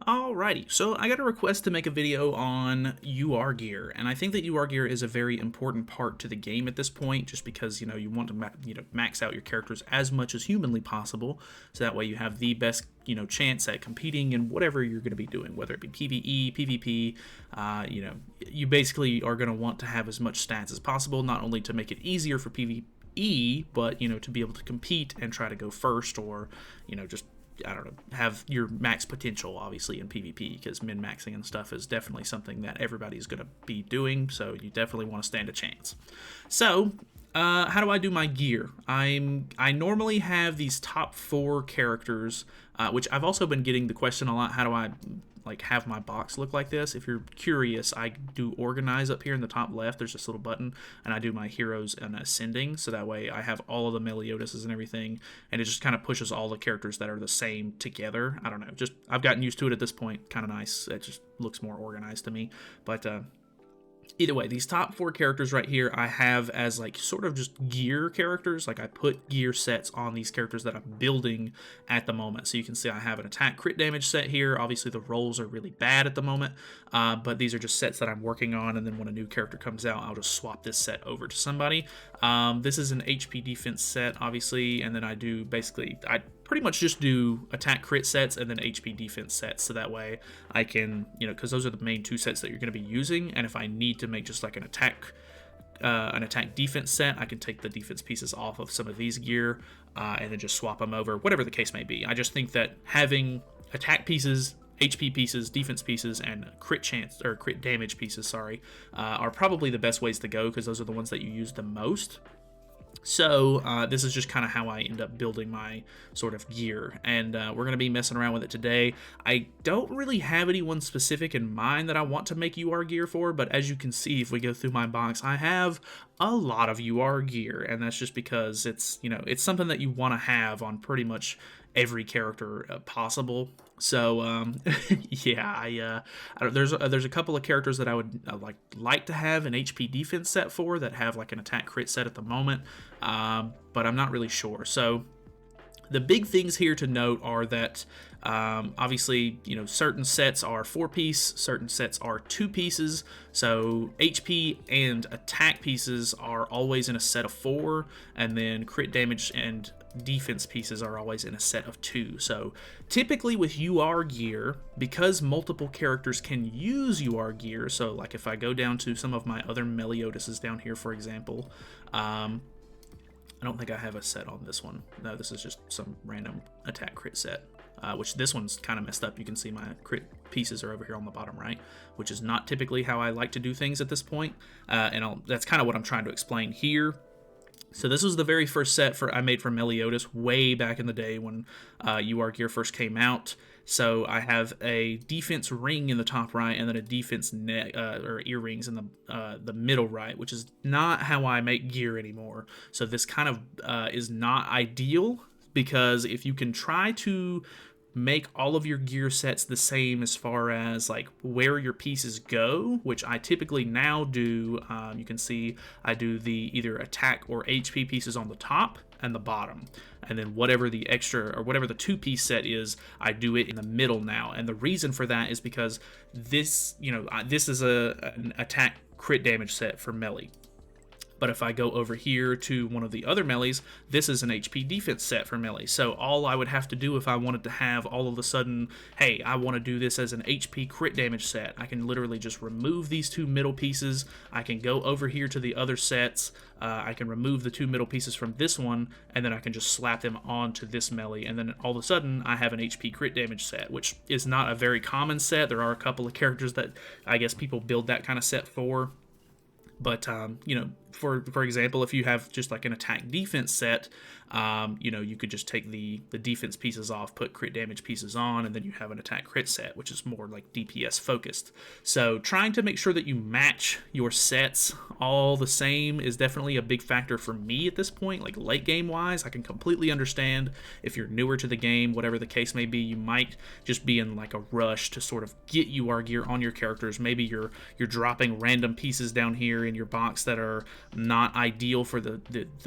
Alrighty, so I got a request to make a video on UR gear, and I think that UR gear is a very important part to the game at this point, just because you want to max out your characters as much as humanly possible, so that way you have the best chance at competing in whatever you're going to be doing, whether it be PvE, PvP. You basically are going to want to have as much stats as possible, not only to make it easier for PvE, but to be able to compete and try to go first, or just I don't know, have your max potential, obviously, in PvP, because min-maxing and stuff is definitely something that everybody's going to be doing, so you definitely want to stand a chance. So, how do I do my gear? I normally have these top 4 characters, which I've also been getting the question a lot, how do I have my box look like this? If you're curious, I do organize up here in the top left. There's this little button, and I do my heroes and ascending, so that way I have all of the Meliodases and everything, and it just kind of pushes all the characters that are the same together. I don't know, just I've gotten used to it at this point. Kind of nice. It just looks more organized to me. But either way, these top 4 characters right here I have as sort of just gear characters. I put gear sets on these characters that I'm building at the moment. So you can see I have an attack crit damage set here. Obviously the rolls are really bad at the moment, but these are just sets that I'm working on, and then when a new character comes out, I'll just swap this set over to somebody. This is an HP defense set, obviously, and then I pretty much just do attack crit sets and then HP defense sets, so that way I can, because those are the main 2 sets that you're going to be using, and if I need to make just an attack defense set, I can take the defense pieces off of some of these gear and then just swap them over, whatever the case may be. I just think that having attack pieces, HP pieces, defense pieces, and crit damage pieces, are probably the best ways to go, because those are the ones that you use the most. So this is just kind of how I end up building my sort of gear, and we're going to be messing around with it today. I don't really have anyone specific in mind that I want to make UR gear for, but as you can see, if we go through my box, I have a lot of UR gear, and that's just because it's something that you want to have on pretty much every character possible. So yeah, there's a couple of characters that I would like to have an HP defense set for, that have an attack crit set at the moment, but I'm not really sure. So the big things here to note are that obviously, certain sets are 4-piece, certain sets are 2 pieces. So HP and attack pieces are always in a set of 4, and then crit damage and defense pieces are always in a set of 2. So typically with UR gear, because multiple characters can use UR gear, so if I go down to some of my other Meliodases down here, for example, I don't think I have a set on this one. No, this is just some random attack crit set, which this one's kind of messed up. You can see my crit pieces are over here on the bottom right, which is not typically how I like to do things at this point, and that's kind of what I'm trying to explain here. So this was the very first set I made for Meliodas way back in the day when UR gear first came out. So I have a defense ring in the top right, and then a defense neck or earrings in the middle right, which is not how I make gear anymore. So this kind of is not ideal, because if you can try to make all of your gear sets the same as far as where your pieces go, which I typically now do, you can see I do the either attack or HP pieces on the top and the bottom, and then whatever the extra or whatever the 2-piece set is, I do it in the middle now. And the reason for that is because this is an attack crit damage set for melee. But if I go over here to one of the other melees, this is an HP defense set for melee. So all I would have to do if I wanted to have all of a sudden, hey, I want to do this as an HP crit damage set, I can literally just remove these 2 middle pieces. I can go over here to the other sets. I can remove the 2 middle pieces from this one, and then I can just slap them onto this melee. And then all of a sudden, I have an HP crit damage set, which is not a very common set. There are a couple of characters that I guess people build that kind of set for. But, for example, if you have just an attack defense set, you could just take the defense pieces off, put crit damage pieces on, and then you have an attack crit set, which is more DPS focused. So trying to make sure that you match your sets all the same is definitely a big factor for me at this point. Late game wise, I can completely understand if you're newer to the game, whatever the case may be, you might just be in a rush to sort of get UR gear on your characters. Maybe you're dropping random pieces down here in your box that are not ideal for the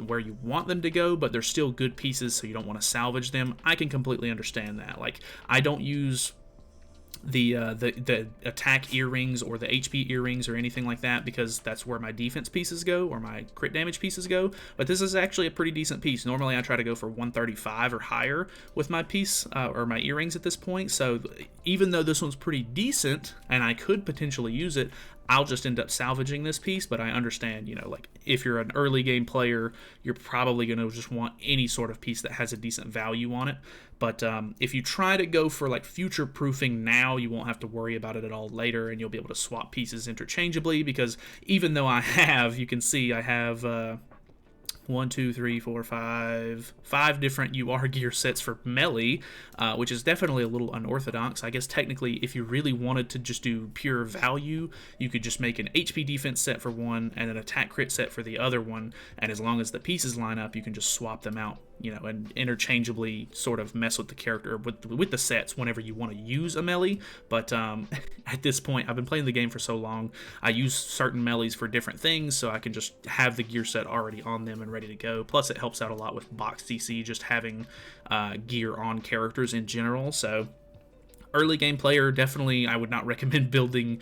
where you want them to go, but they're still good pieces, so you don't want to salvage them. I can completely understand that. I don't use the attack earrings or the HP earrings or anything like that, because that's where my defense pieces go or my crit damage pieces go. But this is actually a pretty decent piece. Normally I try to go for 135 or higher with my piece or my earrings at this point. So even though this one's pretty decent and I could potentially use it, I'll just end up salvaging this piece. But I understand, like if you're an early game player, you're probably going to just want any sort of piece that has a decent value on it. But if you try to go for like future proofing now, you won't have to worry about it at all later, and you'll be able to swap pieces interchangeably. Because even though you can see I have 1, 2, 3, 4, 5 different UR gear sets for melee, which is definitely a little unorthodox. I guess technically, if you really wanted to just do pure value, you could just make an HP defense set for one and an attack crit set for the other one, and as long as the pieces line up, you can just swap them out, and interchangeably sort of mess with the character with the sets whenever you want to use a melee. But at this point, I've been playing the game for so long, I use certain melees for different things, so I can just have the gear set already on them and ready to go. Plus, it helps out a lot with box DC, just having gear on characters in general. So early game player, definitely I would not recommend building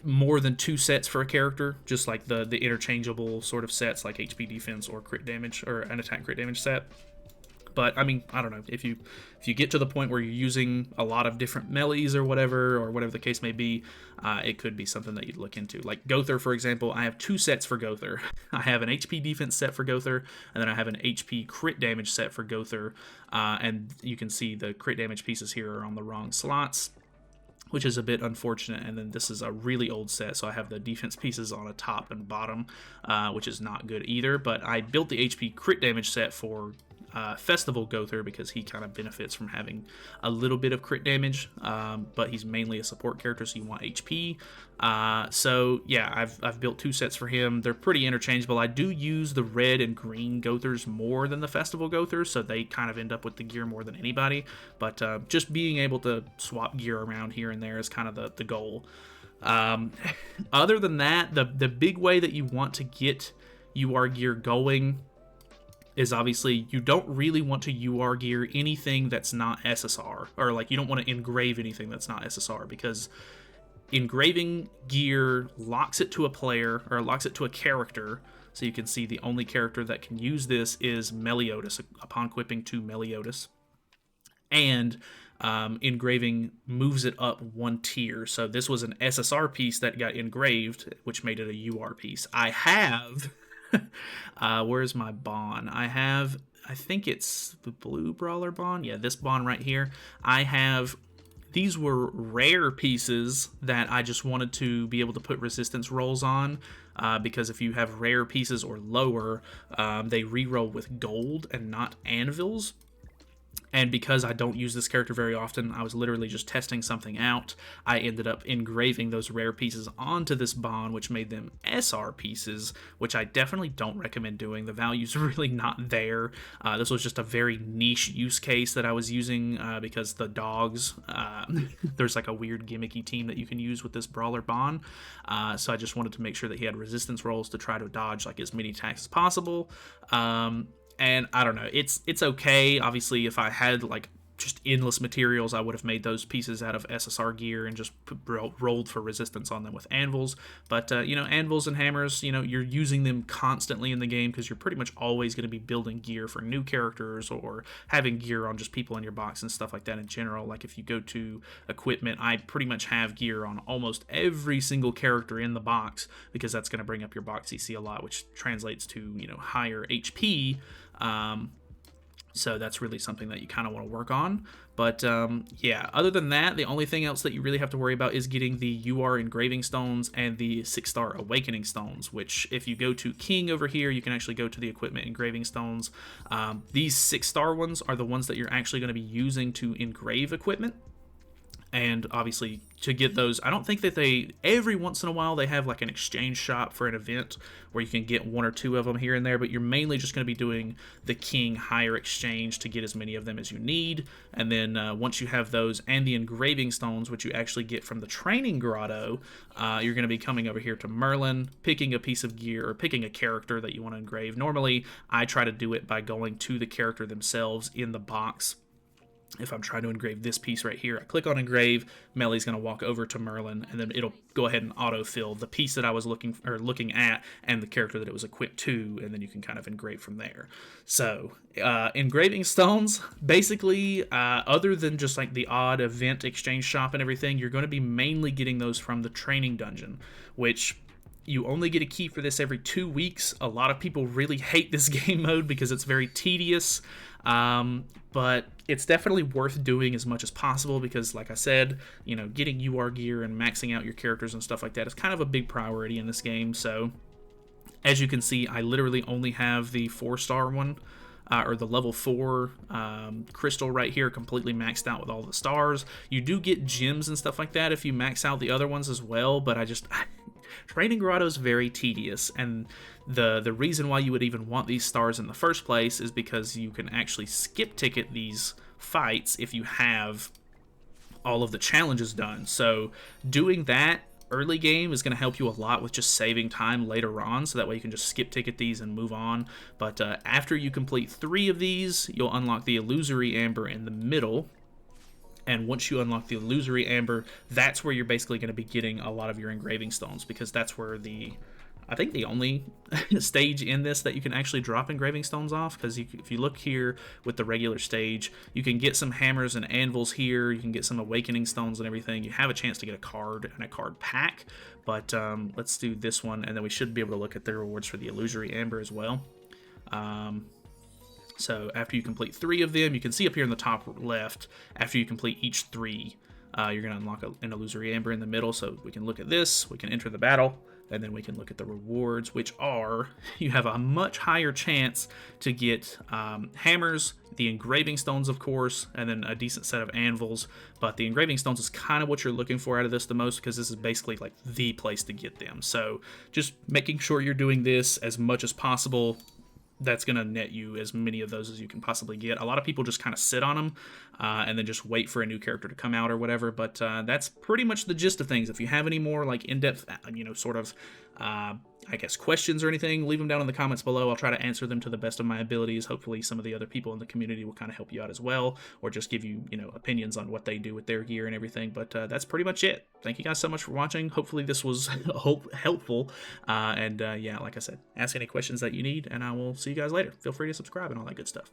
more than 2 sets for a character, just like the interchangeable sort of sets like HP defense or crit damage or an attack crit damage set. But I mean, I don't know, if you get to the point where you're using a lot of different melees or whatever the case may be, it could be something that you'd look into. Like Gother, for example, I have 2 sets for Gother. I have an HP defense set for Gother, and then I have an HP crit damage set for Gother. And you can see the crit damage pieces here are on the wrong slots, which is a bit unfortunate. And then this is a really old set, so I have the defense pieces on the top and bottom, which is not good either. But I built the HP crit damage set for Festival Gother because he kind of benefits from having a little bit of crit damage, but he's mainly a support character, so you want HP. So yeah, I've built 2 sets for him. They're pretty interchangeable. I do use the red and green Gothers more than the Festival Gothers, so they kind of end up with the gear more than anybody. But just being able to swap gear around here and there is kind of the goal. Other than that, the big way that you want to get UR gear going is obviously you don't really want to UR gear anything that's not SSR, or like you don't want to engrave anything that's not SSR, because engraving gear locks it to a player or locks it to a character. So you can see the only character that can use this is Meliodas upon equipping to Meliodas. And engraving moves it up 1 tier. So this was an SSR piece that got engraved, which made it a UR piece. I have where's my Bond? I think it's the blue brawler Bond. Yeah, this Bond right here. These were rare pieces that I just wanted to be able to put resistance rolls on, because if you have rare pieces or lower, they reroll with gold and not anvils. And because I don't use this character very often, I was literally just testing something out. I ended up engraving those rare pieces onto this Bond, which made them SR pieces, which I definitely don't recommend doing. The value's really not there. This was just a very niche use case that I was using because the dogs, there's like a weird gimmicky team that you can use with this Brawler Bond. So I just wanted to make sure that he had resistance rolls to try to dodge like as many attacks as possible. And I don't know, it's okay. Obviously, if I had like just endless materials, I would have made those pieces out of SSR gear and just rolled for resistance on them with anvils. But anvils and hammers, you're using them constantly in the game because you're pretty much always going to be building gear for new characters or having gear on just people in your box and stuff like that in general. Like if you go to equipment, I pretty much have gear on almost every single character in the box because that's going to bring up your box CC a lot, which translates to higher HP. So that's really something that you kind of want to work on. But yeah, other than that, the only thing else that you really have to worry about is getting the UR Engraving Stones and the 6-star Awakening Stones, which if you go to King over here, you can actually go to the Equipment Engraving Stones. These 6-star ones are the ones that you're actually going to be using to engrave equipment. And obviously, to get those, I don't think that every once in a while, they have like an exchange shop for an event where you can get 1 or 2 of them here and there, but you're mainly just going to be doing the King higher exchange to get as many of them as you need. And then once you have those and the Engraving Stones, which you actually get from the Training Grotto, you're going to be coming over here to Merlin, picking a piece of gear or picking a character that you want to engrave. Normally, I try to do it by going to the character themselves in the box if I'm trying to engrave this piece right here, I click on engrave, Melly's going to walk over to Merlin, and then it'll go ahead and autofill the piece that I was looking at and the character that it was equipped to, and then you can kind of engrave from there. So engraving stones, basically, other than just like the odd event exchange shop and everything, you're going to be mainly getting those from the training dungeon, which you only get a key for this every 2 weeks. A lot of people really hate this game mode because it's very tedious. But it's definitely worth doing as much as possible because, like I said, you know, getting UR gear and maxing out your characters and stuff like that is kind of a big priority in this game. So, as you can see, I literally only have the 4-star one, or the level 4 crystal right here completely maxed out with all the stars. You do get gems and stuff like that if you max out the other ones as well, but Training Grotto is very tedious, and the reason why you would even want these stars in the first place is because you can actually skip ticket these fights if you have all of the challenges done. So doing that early game is going to help you a lot with just saving time later on, so that way you can just skip ticket these and move on. But after you complete 3 of these, you'll unlock the Illusory Amber in the middle. And once you unlock the Illusory Amber, that's where you're basically going to be getting a lot of your engraving stones, because that's where I think the only stage in this that you can actually drop engraving stones off, because if you look here with the regular stage, you can get some hammers and anvils here, you can get some awakening stones and everything. You have a chance to get a card and a card pack, but let's do this one, and then we should be able to look at the rewards for the Illusory Amber as well. So after you complete 3 of them, you can see up here in the top left, after you complete each 3, you're going to unlock an Illusory Amber in the middle. So we can look at this, we can enter the battle, and then we can look at the rewards, which are, you have a much higher chance to get hammers, the engraving stones, of course, and then a decent set of anvils. But the engraving stones is kind of what you're looking for out of this the most, because this is basically like the place to get them. So just making sure you're doing this as much as possible, that's going to net you as many of those as you can possibly get. A lot of people just kind of sit on them and then just wait for a new character to come out or whatever, but that's pretty much the gist of things. If you have any more like in-depth, sort of, I guess, questions or anything, leave them down in the comments below. I'll try to answer them to the best of my abilities. Hopefully some of the other people in the community will kind of help you out as well, or just give you, opinions on what they do with their gear and everything. But that's pretty much it. Thank you guys so much for watching. Hopefully this was helpful. Yeah, like I said, ask any questions that you need, and I will see you guys later. Feel free to subscribe and all that good stuff.